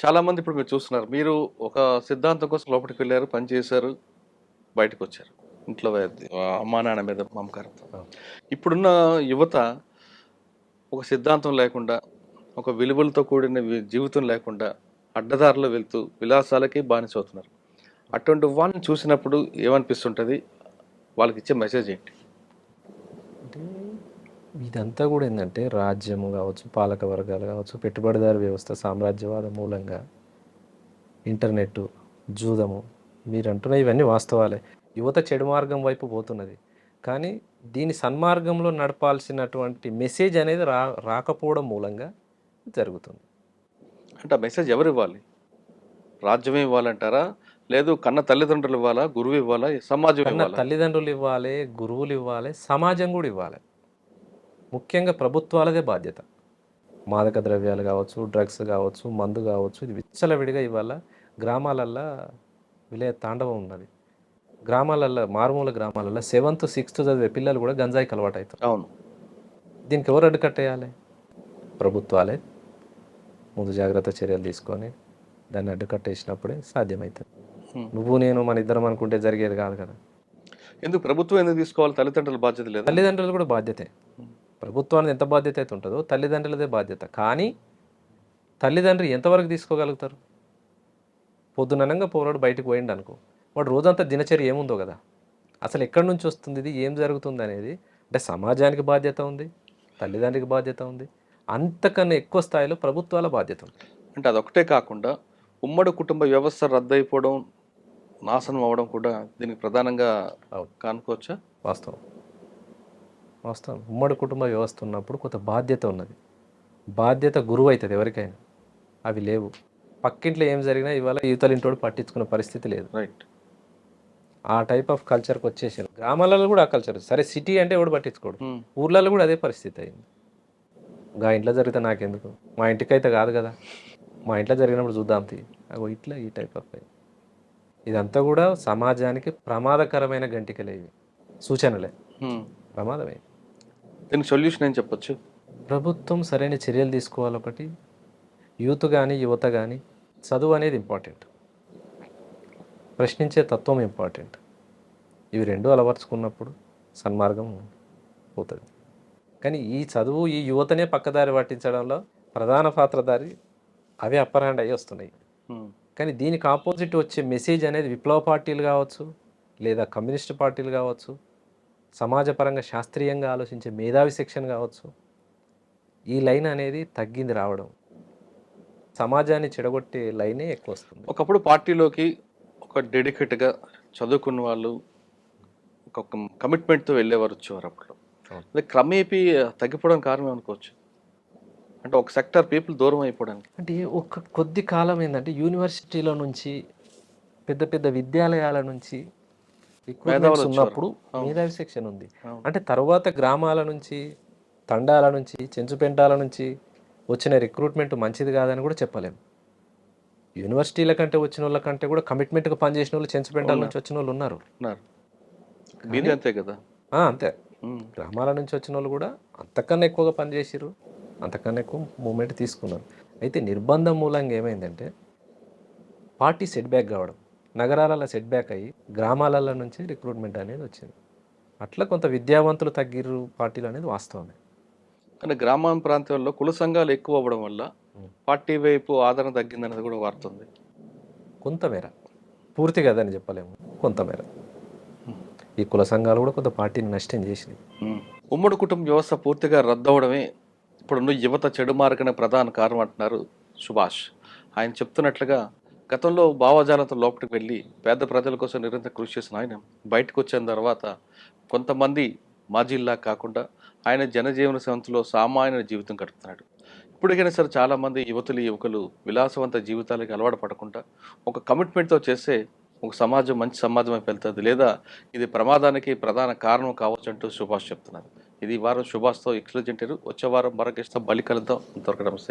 చాలామంది ఇప్పుడు మీరు చూస్తున్నారు. మీరు ఒక సిద్ధాంతం కోసం లోపలికి వెళ్లారు, పని చేశారు, బయటకొచ్చారు. ఇంట్లో అమ్మా, నాన్న మీద మమకారంతో. అవును. ఇప్పుడున్న యువత ఒక సిద్ధాంతం లేకుండా, ఒక విలువలతో కూడిన జీవితం లేకుండా అడ్డదారిలో వెళ్తూ విలాసాలకి బానిసవుతున్నారు. అటువంటి వాళ్ళని చూసినప్పుడు ఏమనిపిస్తుంటది? వాళ్ళకిచ్చే మెసేజ్ ఏంటి? అంటే ఇదంతా కూడా ఏంటంటే రాజ్యము కావచ్చు, పాలక వర్గాలు కావచ్చు, పెట్టుబడిదారు వ్యవస్థ, సామ్రాజ్యవాదం మూలంగా ఇంటర్నెట్, జూదము మీరు అంటున్న ఇవన్నీ వాస్తవాలే. యువత చెడు మార్గం వైపు పోతున్నది. కానీ దీని సన్మార్గంలో నడపాల్సినటువంటి మెసేజ్ అనేది రాకపోవడం మూలంగా జరుగుతుంది. అంటే ఆ మెసేజ్ ఎవరివ్వాలి? రాజ్యమే ఇవ్వాలంటారా? లేదు కన్న తల్లిదండ్రులు ఇవ్వాలా? గురువు ఇవ్వాలా? సమాజం కన్నా ఇవ్వాలా? తల్లిదండ్రులు ఇవ్వాలి, గురువులు ఇవ్వాలి, సమాజం కూడా ఇవ్వాలి. ముఖ్యంగా ప్రభుత్వాలదే బాధ్యత. మాదక ద్రవ్యాలు కావచ్చు, డ్రగ్స్ కావచ్చు, మందు కావచ్చు, ఇది విచ్చలవిడిగా ఇవాళ గ్రామాలల్లో విలయ తాండవం ఉన్నది. గ్రామాలల్లో, మారుమూల గ్రామాలల్లో 7th 6th చదివే పిల్లలు కూడా గంజాయికి అలవాటు అవుతారు. అవును. దీనికి ఎవరు అడ్డుకట్టేయాలి? ప్రభుత్వాలే ముందు జాగ్రత్త చర్యలు తీసుకొని దాన్ని అడ్డుకట్టేసినప్పుడే సాధ్యమవుతుంది. నువ్వు నేను మన ఇద్దరం అనుకుంటే జరిగేది కాదు కదా. ఎందుకు ప్రభుత్వం ఎందుకు తీసుకోవాలి? తల్లిదండ్రుల బాధ్యత లేదా? తల్లిదండ్రులు కూడా బాధ్యతే. ప్రభుత్వానికి ఎంత బాధ్యత అయితే ఉంటుందో తల్లిదండ్రులదే బాధ్యత. కానీ తల్లిదండ్రులు ఎంతవరకు తీసుకోగలుగుతారు? పొద్దుననంగా పోరాడు బయటకు పోయిండు అనుకో, వాడు రోజంతా దినచర్య ఏముందో కదా, అసలు ఎక్కడి నుంచి వస్తుంది, ఇది ఏం జరుగుతుంది అనేది. అంటే సమాజానికి బాధ్యత ఉంది, తల్లిదండ్రికి బాధ్యత ఉంది, అంతకన్నా ఎక్కువ స్థాయిలో ప్రభుత్వాల బాధ్యత ఉంది. అంటే అదొకటే కాకుండా ఉమ్మడి కుటుంబ వ్యవస్థ రద్దయిపోవడం, నాశనం అవ్వడం కూడా దీనికి ప్రధానంగా కానుకోవచ్చా? వాస్తవం. వాస్తవం. ఉమ్మడి కుటుంబ వ్యవస్థ ఉన్నప్పుడు కొంత బాధ్యత ఉన్నది. బాధ్యత గురువు అవుతుంది ఎవరికైనా. అవి లేవు. పక్కింట్లో ఏం జరిగినా ఇవాళ యువతల ఇంటోడు పట్టించుకునే పరిస్థితి లేదు. రైట్. ఆ టైప్ ఆఫ్ కల్చర్కి వచ్చేసారు. గ్రామాలలో కూడా ఆ కల్చర్. సరే సిటీ అంటే ఎవడు పట్టించుకోడు, ఊర్లలో కూడా అదే పరిస్థితి అయింది. గా ఇంట్లో జరిగితే నాకెందుకు, మా ఇంటికైతే కాదు కదా, మా ఇంట్లో జరిగినప్పుడు చూద్దాం తీ, అగో ఇట్లా ఈ టైప్ ఆఫ్. ఇదంతా కూడా సమాజానికి ప్రమాదకరమైన గంటికలే, ఇవి సూచనలే, ప్రమాదమే. దీనికి సొల్యూషన్ ఏం చెప్పొచ్చు? ప్రభుత్వం సరైన చర్యలు తీసుకోవాలి. ఒకటి, యూత్ కానీ యువత కానీ చదువు అనేది ఇంపార్టెంట్, ప్రశ్నించే తత్వం ఇంపార్టెంట్. ఇవి రెండు అలవర్చుకున్నప్పుడు సన్మార్గం పోతుంది. కానీ ఈ చదువు ఈ యువతనే పక్కదారి పట్టించడంలో ప్రధాన పాత్రధారి అవి అప్పర్ హ్యాండ్ అయ్యి వస్తున్నాయి. కానీ దీనికి ఆపోజిట్ వచ్చే మెసేజ్ అనేది విప్లవ పార్టీలు కావచ్చు, లేదా కమ్యూనిస్ట్ పార్టీలు కావచ్చు, సమాజపరంగా శాస్త్రీయంగా ఆలోచించే మేధావి సెక్షన్ కావచ్చు, ఈ లైన్ అనేది తగ్గింది రావడం. సమాజాన్ని చెడగొట్టే లైనే ఎక్కువ వస్తుంది. ఒకప్పుడు పార్టీలోకి ఒక డెడికేట్గా చదువుకున్న వాళ్ళు ఒక కమిట్మెంట్తో వెళ్ళేవారు, వచ్చేవారు. అప్పట్లో అదే క్రమేపీ తగ్గిపోవడం కారణం అనుకోవచ్చు. అంటే ఒక సెక్టర్ పీపుల్ దూరం అయిపోవడానికి. అంటే ఒక కొద్ది కాలం ఏంటంటే యూనివర్సిటీల నుంచి, పెద్ద పెద్ద విద్యాలయాల నుంచి రిక్రూట్మెంట్స్ ఉన్నప్పుడు మేధావి సెక్షన్ ఉంది. అంటే తర్వాత గ్రామాల నుంచి, తండాల నుంచి, చెంచుపెంటాల నుంచి వచ్చిన రిక్రూట్మెంట్ మంచిది కాదని కూడా చెప్పలేము. యూనివర్సిటీల కంటే వచ్చిన వాళ్ళ కంటే కూడా కమిట్మెంట్గా పనిచేసిన వాళ్ళు చెంచుపెంటాల నుంచి వచ్చిన వాళ్ళు ఉన్నారు. అంతే కదా. అంతే. గ్రామాల నుంచి వచ్చిన వాళ్ళు కూడా అంతకన్నా ఎక్కువగా పనిచేసారు, అంతకన్నా ఎక్కువ మూమెంట్ తీసుకున్నారు. అయితే నిర్బంధం మూలంగా ఏమైందంటే పార్టీ సెట్ బ్యాక్ కావడం, నగరాలలో సెట్ బ్యాక్ అయ్యి గ్రామాలలో నుంచి రిక్రూట్మెంట్ అనేది వచ్చింది. అట్లా కొంత విద్యావంతులు తగ్గిరు పార్టీలు అనేది వాస్తవమే. కానీ గ్రామీణ ప్రాంతాల్లో కుల సంఘాలు ఎక్కువ అవ్వడం వల్ల పార్టీ వైపు ఆదరణ తగ్గిందనేది కూడా వార్తుంది. కొంతమేర, పూర్తి కదని చెప్పలేము, కొంతమేర ఈ కుల సంఘాలు కూడా కొంత పార్టీని నష్టం చేసినాయి. ఉమ్మడి కుటుంబ వ్యవస్థ పూర్తిగా రద్దవడమే ఇప్పుడున్న యువత చెడు మార్గన ప్రధాన కారణం అంటున్నారు సుభాష్. ఆయన చెప్తున్నట్లుగా గతంలో భావజాలంతో లోపలికి వెళ్ళి పేద ప్రజల కోసం నిరంతరం కృషి చేసిన ఆయన బయటకు వచ్చిన తర్వాత కొంతమంది మాజీల్లా కాకుండా ఆయన జనజీవన సంస్థలో సామాన్య జీవితం గడుపుతున్నాడు. ఇప్పటికైనా సరే చాలామంది యువకులు విలాసవంత జీవితాలకి అలవాటు పడకుండా ఒక కమిట్మెంట్తో చేస్తే ఒక సమాజం మంచి సమాజం అయిపోయి వెళ్తుంది, లేదా ఇది ప్రమాదానికి ప్రధాన కారణం కావచ్చు అంటూ సుభాష్ చెప్తున్నారు. ఇది వారం సుభాష్తో ఎక్స్క్లూజివ్ ఇంటర్వ్యూ. వచ్చే వారం మరొక బలి కలుద్దాం. అంతవరకు నమస్తే.